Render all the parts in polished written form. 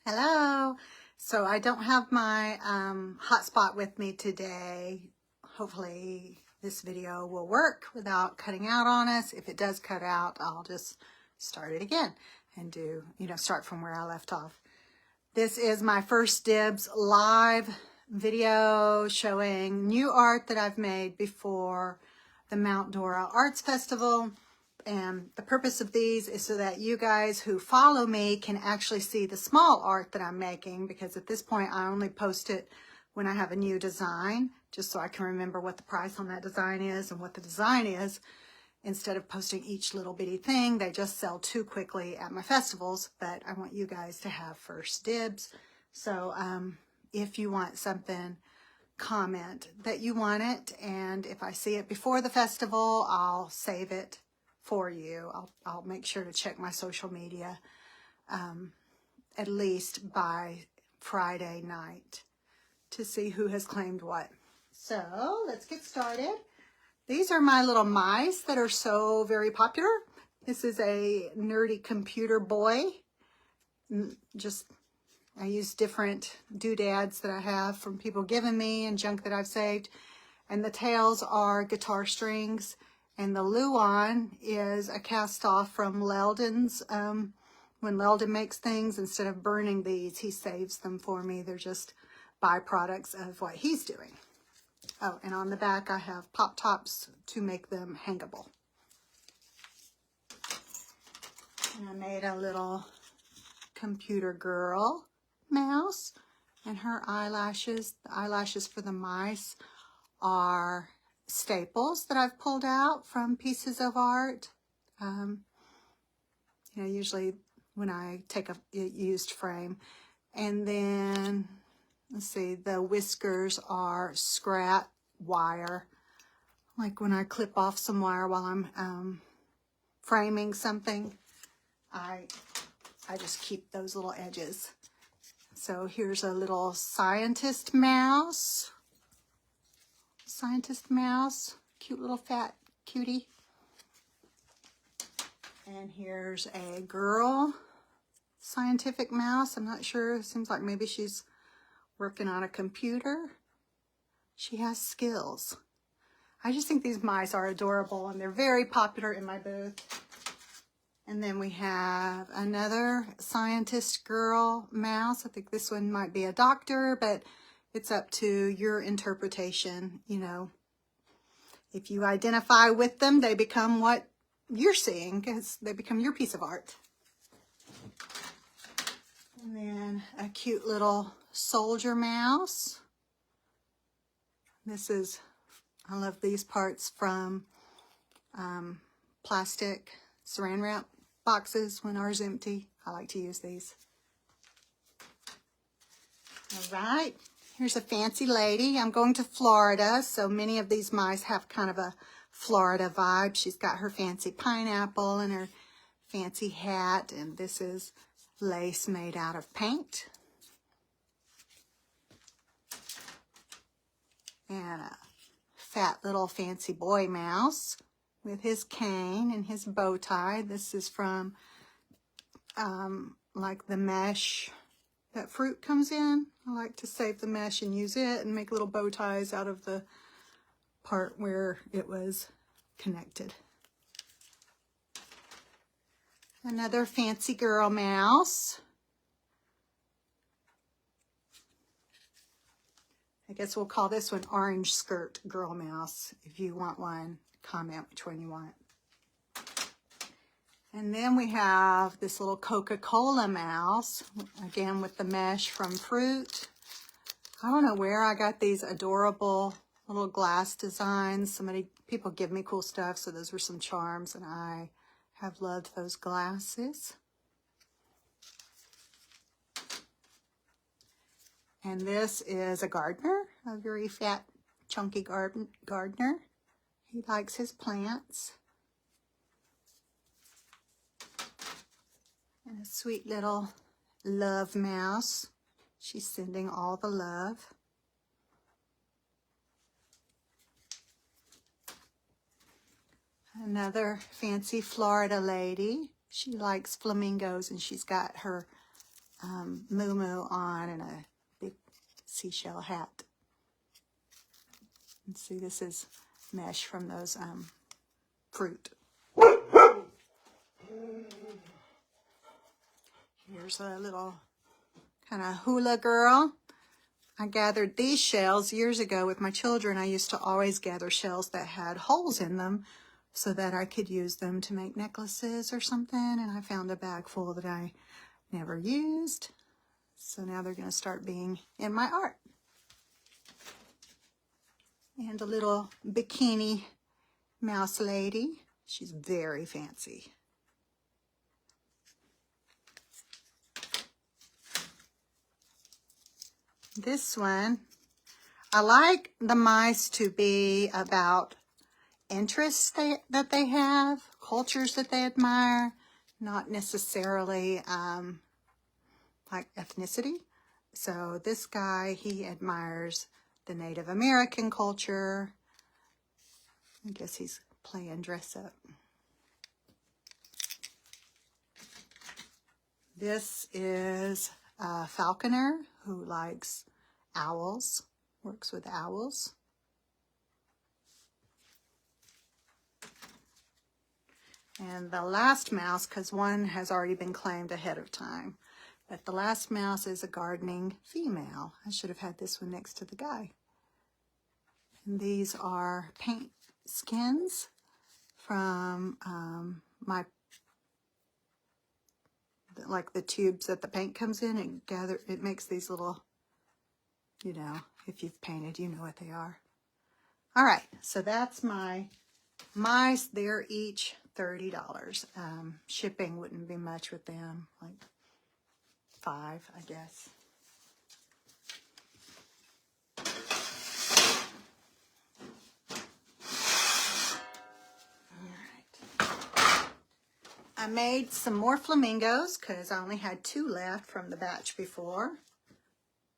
Hello. So I don't have my hotspot with me today. Hopefully this video will work without cutting out on us. If it does cut out, I'll just start it again and start from where I left off. This is my first Dibs live video showing new art that I've made before the Mount Dora Arts Festival. And the purpose of these is so that you guys who follow me can actually see the small art that I'm making, because at this point I only post it when I have a new design, just so I can remember what the price on that design is and what the design is, instead of posting each little bitty thing. They just sell too quickly at my festivals, but I want you guys to have first dibs. So if you want something, comment that you want it, and if I see it before the festival, I'll save it for you. I'll make sure to check my social media at least by Friday night to see who has claimed what. So let's get started. These are my little mice that are so very popular. This is a nerdy computer boy. I use different doodads that I have from people giving me and junk that I've saved. And the tails are guitar strings. And the Luan is a cast off from Leldon's. When Leldon makes things, instead of burning these, he saves them for me. They're just byproducts of what he's doing. Oh, and on the back I have pop tops to make them hangable. And I made a little computer girl mouse, and her eyelashes, the eyelashes for the mice, are staples that I've pulled out from pieces of art. Usually when I take a used frame. And then, let's see, the whiskers are scrap wire. Like when I clip off some wire while I'm framing something, I just keep those little edges. So here's a little scientist mouse. Cute little fat cutie. And here's a girl scientific mouse. I'm not sure. It seems like maybe she's working on a computer. She has skills. I just think these mice are adorable, and they're very popular in my booth. And then we have another scientist girl mouse. I think this one might be a doctor, but it's up to your interpretation. If you identify with them, they become what you're seeing, because they become your piece of art. And then a cute little soldier mouse. I love these parts from plastic saran wrap boxes when ours empty. I like to use these. All right. Here's a fancy lady. I'm going to Florida, so many of these mice have kind of a Florida vibe. She's got her fancy pineapple and her fancy hat, and this is lace made out of paint. And a fat little fancy boy mouse with his cane and his bow tie. This is from like the mesh that fruit comes in. I like to save the mesh and use it and make little bow ties out of the part where it was connected. Another fancy girl mouse. I guess we'll call this one orange skirt girl mouse. If you want one, comment which one you want. And then we have this little Coca-Cola mouse, again with the mesh from fruit. I don't know where I got these adorable little glass designs. People give me cool stuff, so those were some charms, and I have loved those glasses. And this is a gardener, a very fat, chunky gardener. He likes his plants. And a sweet little love mouse. She's sending all the love. Another fancy Florida lady. She likes flamingos, and she's got her moo on and a big seashell hat. And see, this is mesh from those fruit. Here's a little kind of hula girl. I gathered these shells years ago with my children. I used to always gather shells that had holes in them so that I could use them to make necklaces or something. And I found a bag full that I never used. So now they're going to start being in my art. And a little bikini mouse lady. She's very fancy. This one, I like the mice to be about interests that they have, cultures that they admire, not necessarily like ethnicity. So this guy, he admires the Native American culture. I guess he's playing dress up. This is a falconer who likes owls, works with owls. And the last mouse, because one has already been claimed ahead of time, but the last mouse is a gardening female. I should have had this one next to the guy. And these are paint skins from like the tubes that the paint comes in, and it makes these little, you know, if you've painted, you know what they are. All right, so that's my mice. They're each $30. Shipping wouldn't be much with them, like $5, I guess. I made some more flamingos because I only had 2 left from the batch before.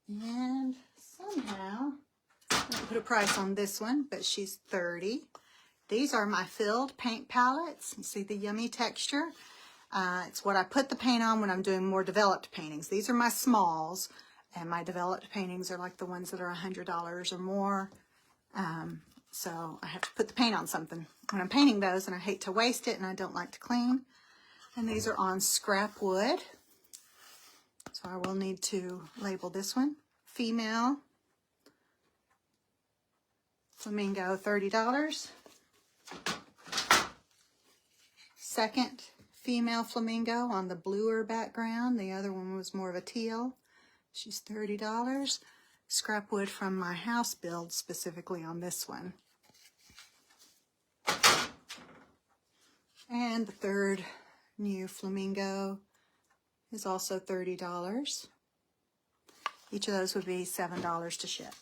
And somehow, I didn't put a price on this one, but she's $30. These are my filled paint palettes. You see the yummy texture? It's what I put the paint on when I'm doing more developed paintings. These are my smalls, and my developed paintings are like the ones that are $100 or more. So I have to put the paint on something when I'm painting those, and I hate to waste it, and I don't like to clean. And these are on scrap wood. So I will need to label this one. Female flamingo, $30. Second female flamingo on the bluer background. The other one was more of a teal. She's $30. Scrap wood from my house build specifically on this one. And the third new flamingo is also $30. Each of those would be $7 to ship.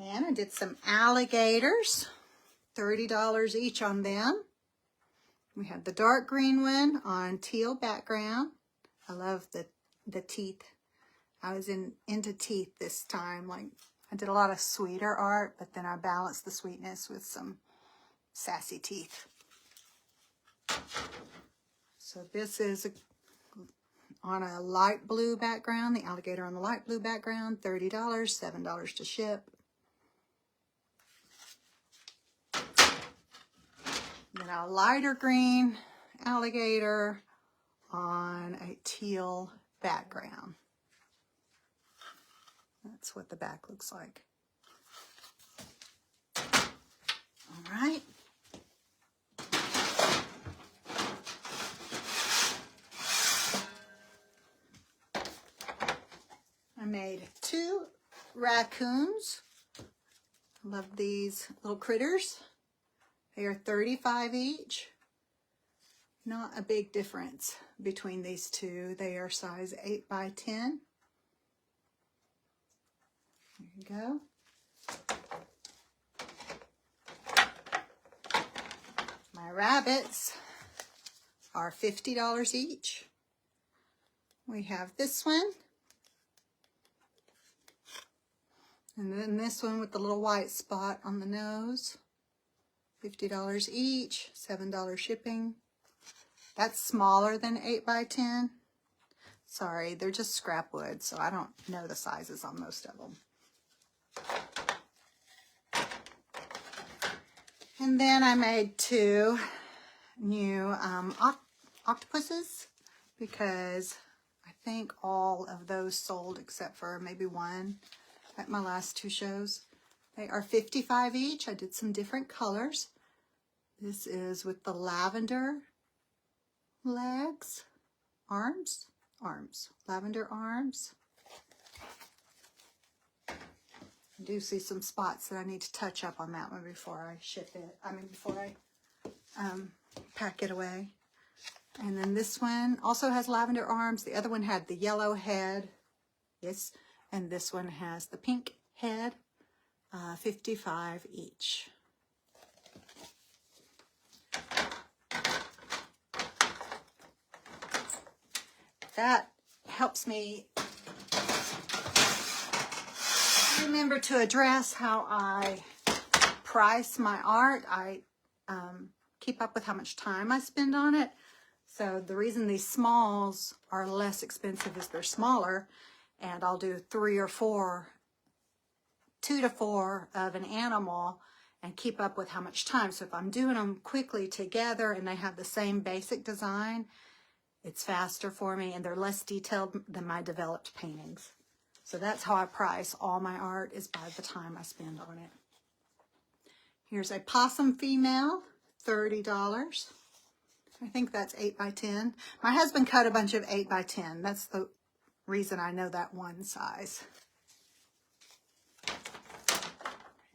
And I did some alligators, $30 each on them. We have the dark green one on teal background. I love the teeth. I was into teeth this time. Like, I did a lot of sweeter art, but then I balanced the sweetness with some sassy teeth. So this is on a light blue background, the alligator on the light blue background, $30, $7 to ship. Then a lighter green alligator on a teal background. That's what the back looks like. All right. I made 2 raccoons. I love these little critters. They are $35 each. Not a big difference between these two. They are size 8 by 10. There you go. My rabbits are $50 each. We have this one. And then this one with the little white spot on the nose. $50 each, $7 shipping. That's smaller than 8 by 10. Sorry, they're just scrap wood, so I don't know the sizes on most of them. And then I made 2 new octopuses because I think all of those sold except for maybe one at my last 2 shows. They are $55 each. I did some different colors. This is with the lavender legs, arms, lavender arms. I do see some spots that I need to touch up on that one before I ship it. Before I pack it away. And then this one also has lavender arms. The other one had the yellow head. Yes. And this one has the pink head. $55 each. That helps me remember to address how I price my art. I keep up with how much time I spend on it. So the reason these smalls are less expensive is they're smaller, and I'll do 3 or 4, 2 to 4 of an animal and keep up with how much time. So if I'm doing them quickly together and they have the same basic design, it's faster for me and they're less detailed than my developed paintings. So that's how I price all my art, is by the time I spend on it. Here's a possum female, $30. I think that's 8 by 10. My husband cut a bunch of 8 by 10. That's the reason I know that one size.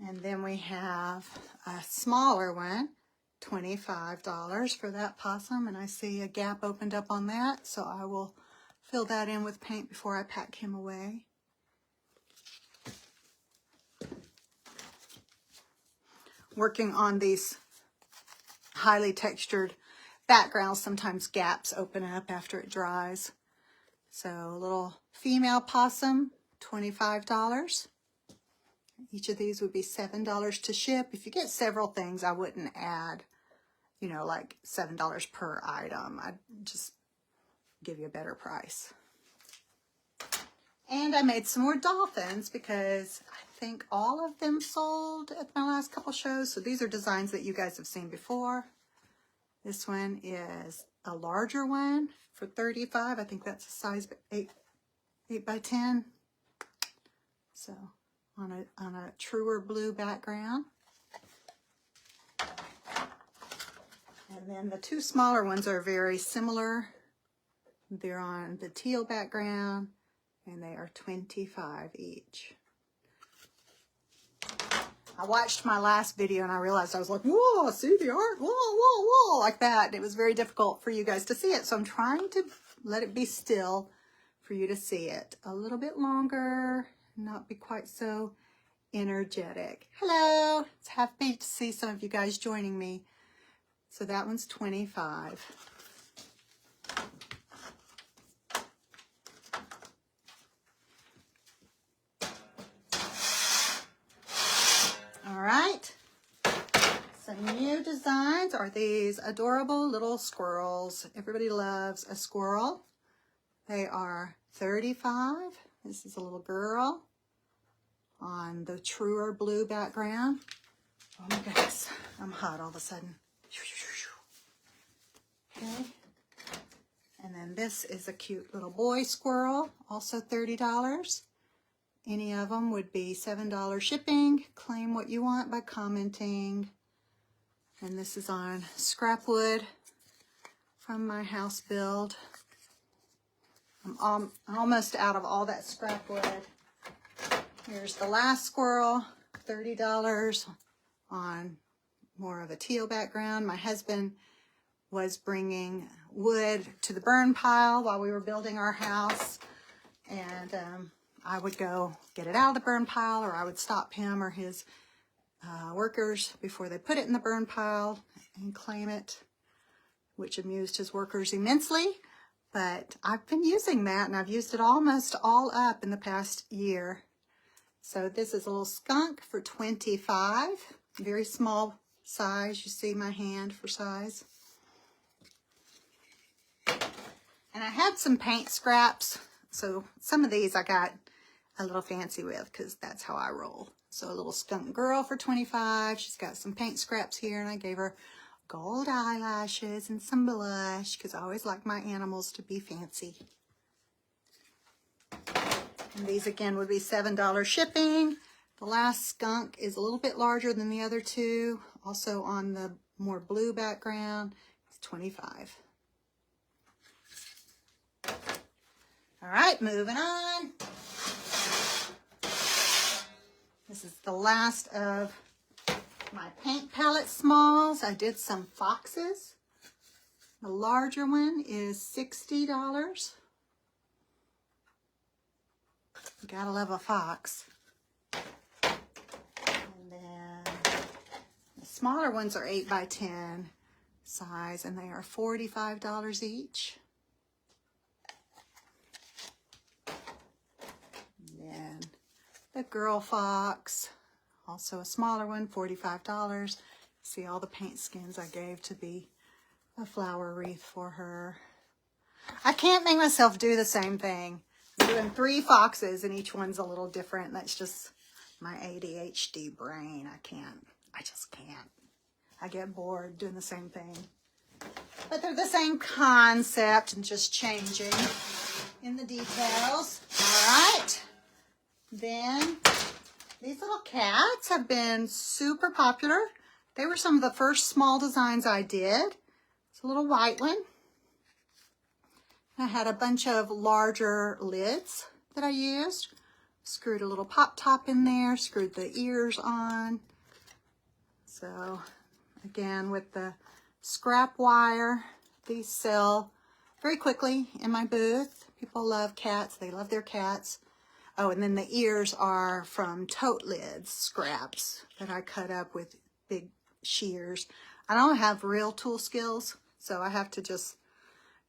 And then we have a smaller one, $25 for that possum. And I see a gap opened up on that, so I will fill that in with paint before I pack him away. Working on these highly textured backgrounds, sometimes gaps open up after it dries. So a little female possum, $25. Each of these would be $7 to ship. If you get several things, I wouldn't add, like $7 per item. I'd just give you a better price. And I made some more dolphins because I think all of them sold at my last couple shows. So these are designs that you guys have seen before. This one is a larger one for $35. I think that's a size 8 by 10. So on a truer blue background. And then the 2 smaller ones are very similar. They're on the teal background and they are $25 each. I watched my last video and I realized I was like, whoa, see the art, whoa, whoa, whoa, like that. And it was very difficult for you guys to see it. So I'm trying to let it be still for you to see it a little bit longer, not be quite so energetic. Hello, it's happy to see some of you guys joining me. So that one's $25. All right, some new designs are these adorable little squirrels. Everybody loves a squirrel. They are $35. This is a little girl on the truer blue background. Oh my goodness, I'm hot all of a sudden. Okay, and then this is a cute little boy squirrel, also $30. Any of them would be $7 shipping. Claim what you want by commenting. And this is on scrap wood from my house build. I'm almost out of all that scrap wood. Here's the last squirrel, $30 on more of a teal background. My husband was bringing wood to the burn pile while we were building our house. And I would go get it out of the burn pile, or I would stop him or his workers before they put it in the burn pile and claim it, which amused his workers immensely. But I've been using that, and I've used it almost all up in the past year. So this is a little skunk for $25, very small size. You see my hand for size. And I had some paint scraps, so some of these I got a little fancy with because that's how I roll. So a little skunk girl for $25. She's got some paint scraps here, and I gave her gold eyelashes and some blush because I always like my animals to be fancy. And these again would be $7 shipping. The last skunk is a little bit larger than the other two. Also on the more blue background, it's $25. All right, moving on. This is the last of my paint palette smalls. I did some foxes. The larger one is $60. Gotta love a fox. And then the smaller ones are 8 by 10 size, and they are $45 each. And then the girl fox, also a smaller one, $45. See all the paint skins I gave to be a flower wreath for her. I can't make myself do the same thing. I'm doing 3 foxes and each one's a little different. That's just my ADHD brain. I just can't. I get bored doing the same thing. But they're the same concept and just changing in the details. All right. Then these little cats have been super popular. They were some of the first small designs I did. It's a little white one. I had a bunch of larger lids that I used. Screwed a little pop top in there, screwed the ears on. So again, with the scrap wire, these sell very quickly in my booth. People love cats, they love their cats. Oh, and then the ears are from tote lids, scraps that I cut up with big shears. I don't have real tool skills, so I have to just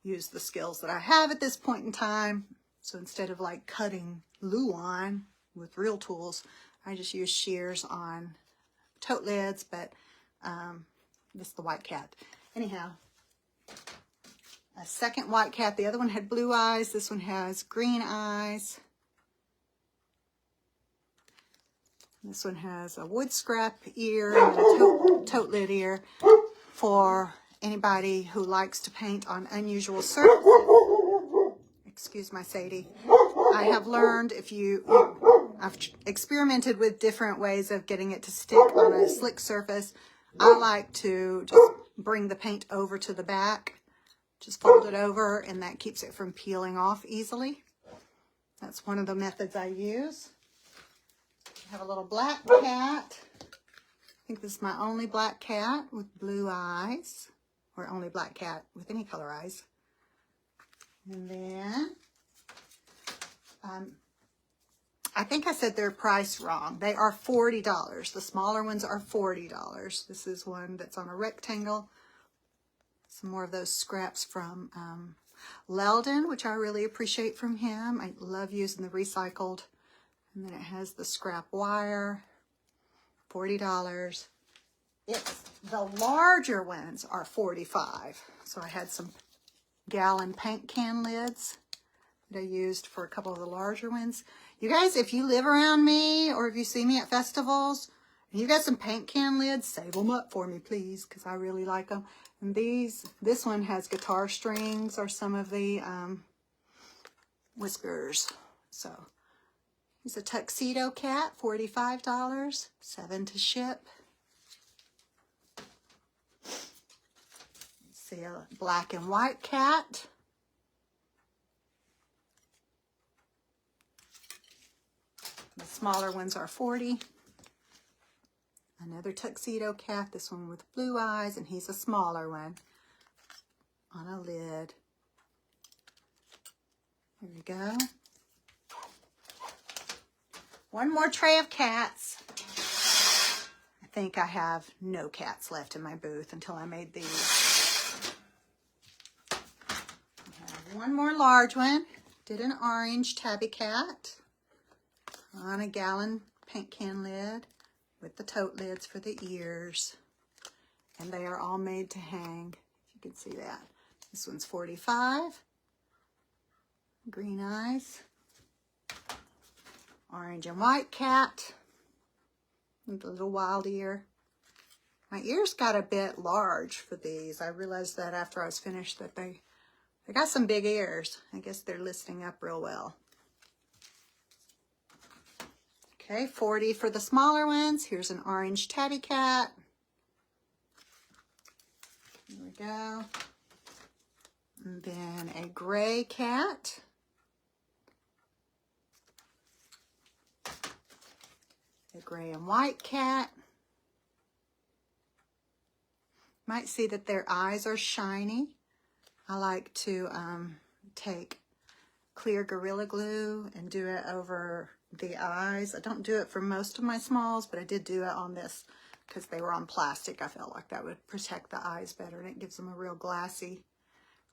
use the skills that I have at this point in time. So instead of like cutting Luan with real tools, I just use shears on tote lids, but this is the white cat. Anyhow, a second white cat. The other one had blue eyes. This one has green eyes. This one has a wood scrap ear and a tote lid ear for anybody who likes to paint on unusual surfaces. Excuse my Sadie. I have learned I've experimented with different ways of getting it to stick on a slick surface. I like to just bring the paint over to the back, just fold it over, and that keeps it from peeling off easily. That's one of the methods I use. I have a little black cat. I think this is my only black cat with blue eyes, or only black cat with any color eyes. And then, I think I said their price wrong. They are $40. The smaller ones are $40. This is one that's on a rectangle. Some more of those scraps from Leldon, which I really appreciate from him. I love using the recycled. And then it has the scrap wire, $40. The larger ones are $45. So I had some gallon paint can lids that I used for a couple of the larger ones. You guys, if you live around me or if you see me at festivals and you got some paint can lids, save them up for me, please, because I really like them. And this one has guitar strings or some of the whiskers. So it's a tuxedo cat, $45, $7 to ship. See a black and white cat. The smaller ones are $40. Another tuxedo cat, this one with blue eyes, and he's a smaller one on a lid. There we go. One more tray of cats. I think I have no cats left in my booth until I made these. I have one more large one. Did an orange tabby cat on a gallon paint can lid with the tote lids for the ears. And they are all made to hang, if you can see that. This one's $45. Green eyes. Orange and white cat. With a little wild ear. My ears got a bit large for these. I realized that after I was finished that they got some big ears. I guess they're listening up real well. Okay, 40 for the smaller ones. Here's an orange tabby cat. There we go. And then a gray cat. A gray and white cat. Might see that their eyes are shiny. I like to take clear Gorilla Glue and do it over the eyes. I don't do it for most of my smalls, but I did do it on this because they were on plastic. I felt like that would protect the eyes better, and it gives them a real glossy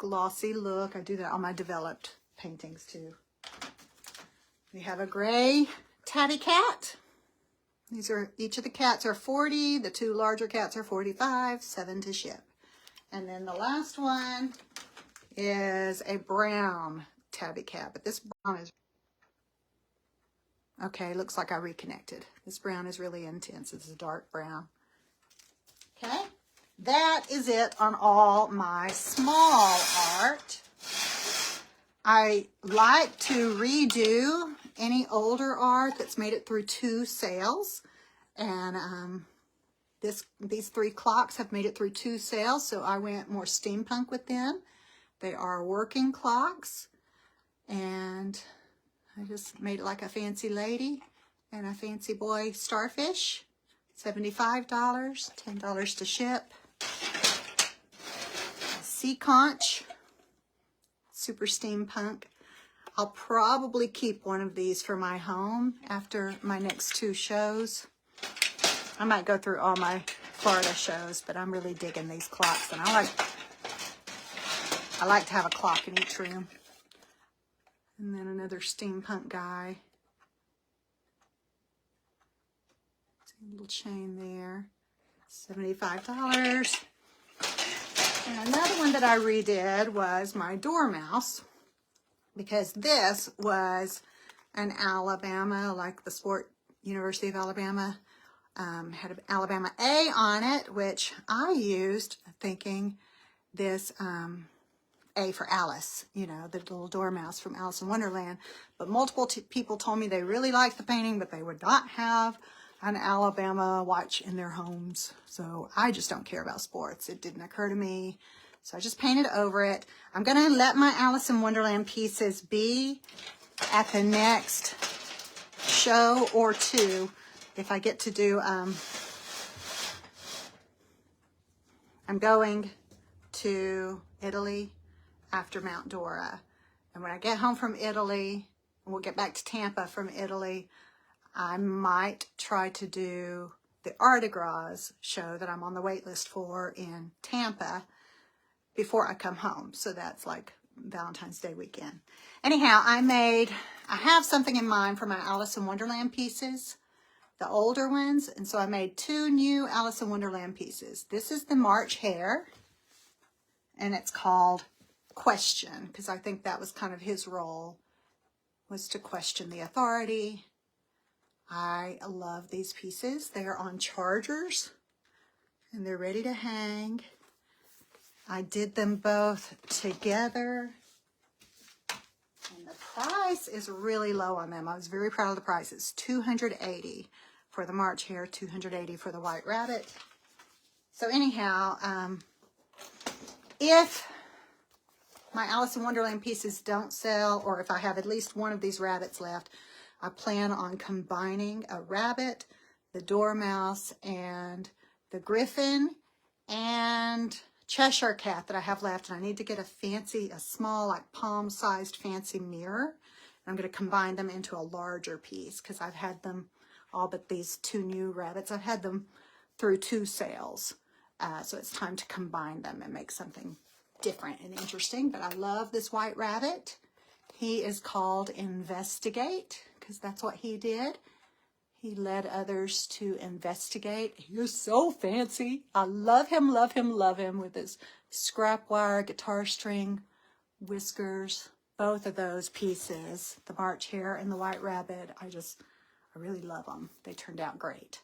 look. I do that on my developed paintings too. We have a gray tabby cat. These are, each of the cats are 40. The two larger cats are 45, 7 to ship. And then the last one is a brown tabby cat, but this brown is, okay, looks like I reconnected. This brown is really intense. It's a dark brown. Okay, that is it on all my small art. I like to redo any older art that's made it through 2 sales. And these 3 clocks have made it through 2 sales, so I went more steampunk with them. They are working clocks, and I just made it like a fancy lady and a fancy boy starfish. $75, $10 to ship. Sea conch, super steampunk. I'll probably keep one of these for my home after my next 2 shows. I might go through all my Florida shows, but I'm really digging these clocks, and I like to have a clock in each room. And then another steampunk guy. See a little chain there. $75. And another one that I redid was my dormouse, because this was an Alabama, like the sport University of Alabama, had an Alabama A on it, which I used thinking this A for Alice, you know, the little dormouse from Alice in Wonderland. But multiple people told me they really liked the painting, but they would not have an Alabama watch in their homes. So I just don't care about sports. It didn't occur to me. So I just painted over it. I'm going to let my Alice in Wonderland pieces be at the next show or 2. If I get to do, I'm going to Italy after Mount Dora. And when I get home from Italy, and we'll get back to Tampa from Italy, I might try to do the Art de Gras show that I'm on the wait list for in Tampa before I come home. So that's like Valentine's Day weekend. Anyhow, I have something in mind for my Alice in Wonderland pieces, the older ones. And so I made 2 new Alice in Wonderland pieces. This is the March Hare, and it's called Question, because I think that was kind of his role, was to question the authority. I love these pieces. They're on chargers, and they're ready to hang. I did them both together, and the price is really low on them. I was very proud of the price. It's $280 for the March Hare, $280 for the White Rabbit. So anyhow, if my Alice in Wonderland pieces don't sell, or if I have at least one of these rabbits left, I plan on combining a rabbit, the dormouse, and the griffin, and Cheshire cat that I have left. And I need to get a small, like palm-sized fancy mirror. I'm going to combine them into a larger piece, because I've had them, all but these 2 new rabbits, I've had them through 2 sales. So it's time to combine them and make something different and interesting. But I love this white rabbit. He is called Investigate, because that's what he did. He led others to investigate. He is so fancy. I love him, love him, love him, with his scrap wire, guitar string, whiskers, both of those pieces, the March Hare and the White Rabbit. I really love them. They turned out great.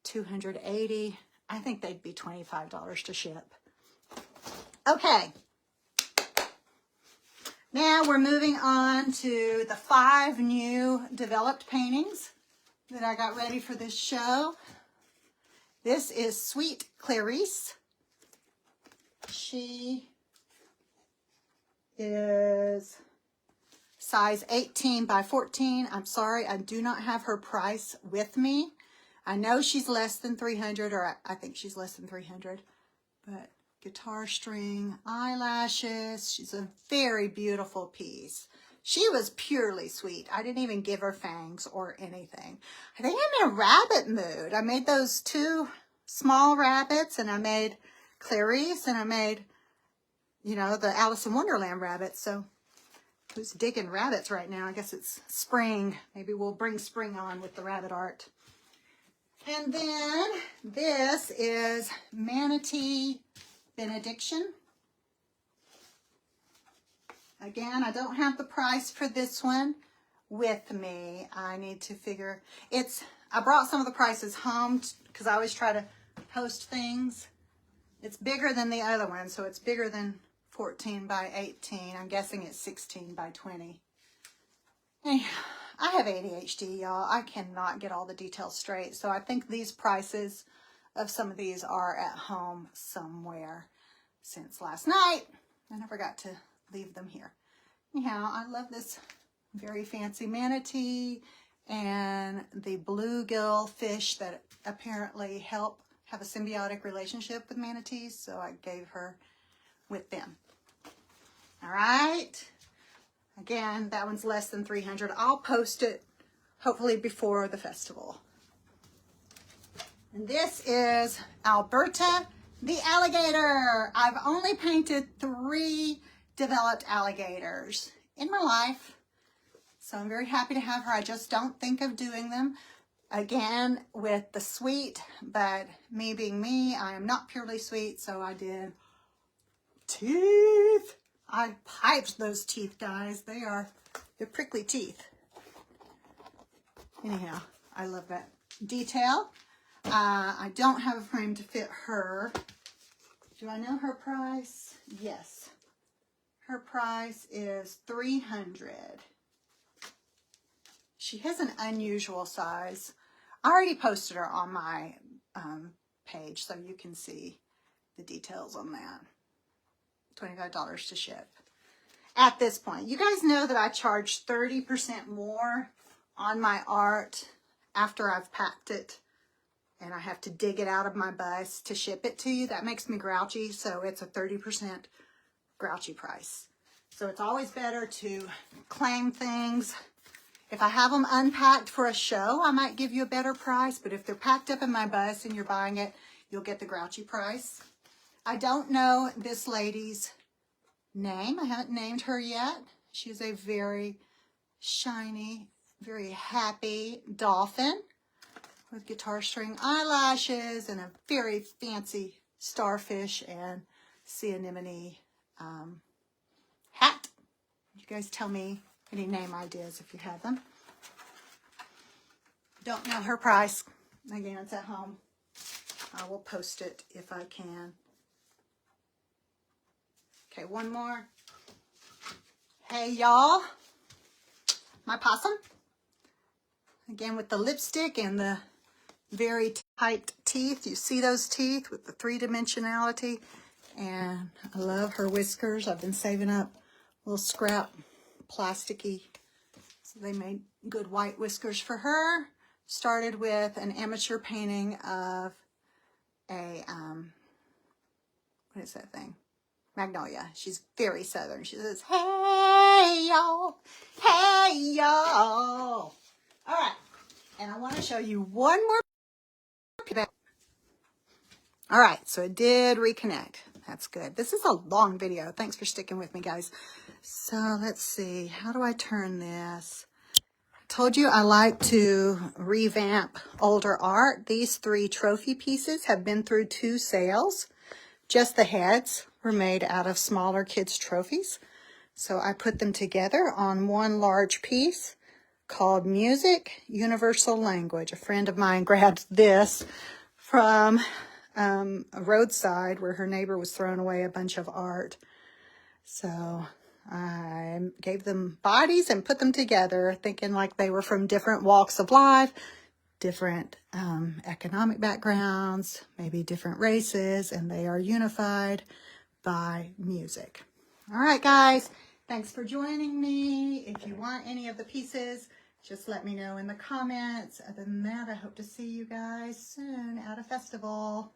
$280. I think they'd be $25 to ship. Okay. Now we're moving on to the 5 new developed paintings that I got ready for this show. This is Sweet Clarice. She is size 18 by 14. I'm sorry, I do not have her price with me. I know she's less than 300, or I think she's less than 300, but guitar string, eyelashes. She's a very beautiful piece. She was purely sweet. I didn't even give her fangs or anything. I think I'm in a rabbit mood. I made those 2 small rabbits, and I made Clarice, and I made, you know, the Alice in Wonderland rabbit. So who's digging rabbits right now? I guess it's spring. Maybe we'll bring spring on with the rabbit art. And then this is Manatee Benediction. Again, I don't have the price for this one with me. I need to figure I brought some of the prices home because I always try to post things. It's bigger than the other one, so it's bigger than 14 by 18. I'm guessing it's 16 by 20. Hey, I have ADHD, y'all. I cannot get all the details straight. So I think these prices of some of these are at home somewhere since last night. I never got to leave them here. Anyhow, I love this very fancy manatee and the bluegill fish that apparently help have a symbiotic relationship with manatees. So I gave her with them. All right. Again, that one's less than 300. I'll post it hopefully before the festival. And this is Alberta the alligator. I've only painted 3 developed alligators in my life, so I'm very happy to have her. I just don't think of doing them again with the sweet, but me being me, I am not purely sweet, so I did teeth. I piped those teeth, guys. They're prickly teeth. Anyhow, I love that detail. I don't have a frame to fit her. Do I know her price? Yes. Her price is $300. She has an unusual size. I already posted her on my page, so you can see the details on that. $25 to ship. At this point, you guys know that I charge 30% more on my art after I've packed it, and I have to dig it out of my bus to ship it to you. That makes me grouchy, so it's a 30% grouchy price. So it's always better to claim things. If I have them unpacked for a show, I might give you a better price, but if they're packed up in my bus and you're buying it, you'll get the grouchy price. I don't know this lady's name. I haven't named her yet. She's a very shiny, very happy dolphin with guitar string eyelashes and a very fancy starfish and sea anemone hat. You guys tell me any name ideas if you have them. Don't know her price. Again, it's at home. I will post it if I can. Okay, one more. Hey, y'all. My possum. Again, with the lipstick and the very tight teeth. You see those teeth with the 3-dimensionality. And I love her whiskers. I've been saving up little scrap plasticky. So they made good white whiskers for her. Started with an amateur painting of a, what is that thing? Magnolia. She's very southern. She says, hey, y'all. Hey, y'all. All right. And I want to show you one more. All right. So it did reconnect. That's good. This is a long video. Thanks for sticking with me, guys. So let's see. How do I turn this? I told you I like to revamp older art. These 3 trophy pieces have been through 2 sales. Just the heads were made out of smaller kids' trophies. So I put them together on one large piece called Music, Universal Language. A friend of mine grabbed this from a roadside where her neighbor was throwing away a bunch of art. So I gave them bodies and put them together, thinking like they were from different walks of life, different economic backgrounds, maybe different races, and they are unified by music. All right, guys, thanks for joining me. If you want any of the pieces, just let me know in the comments. Other than that, I hope to see you guys soon at a festival.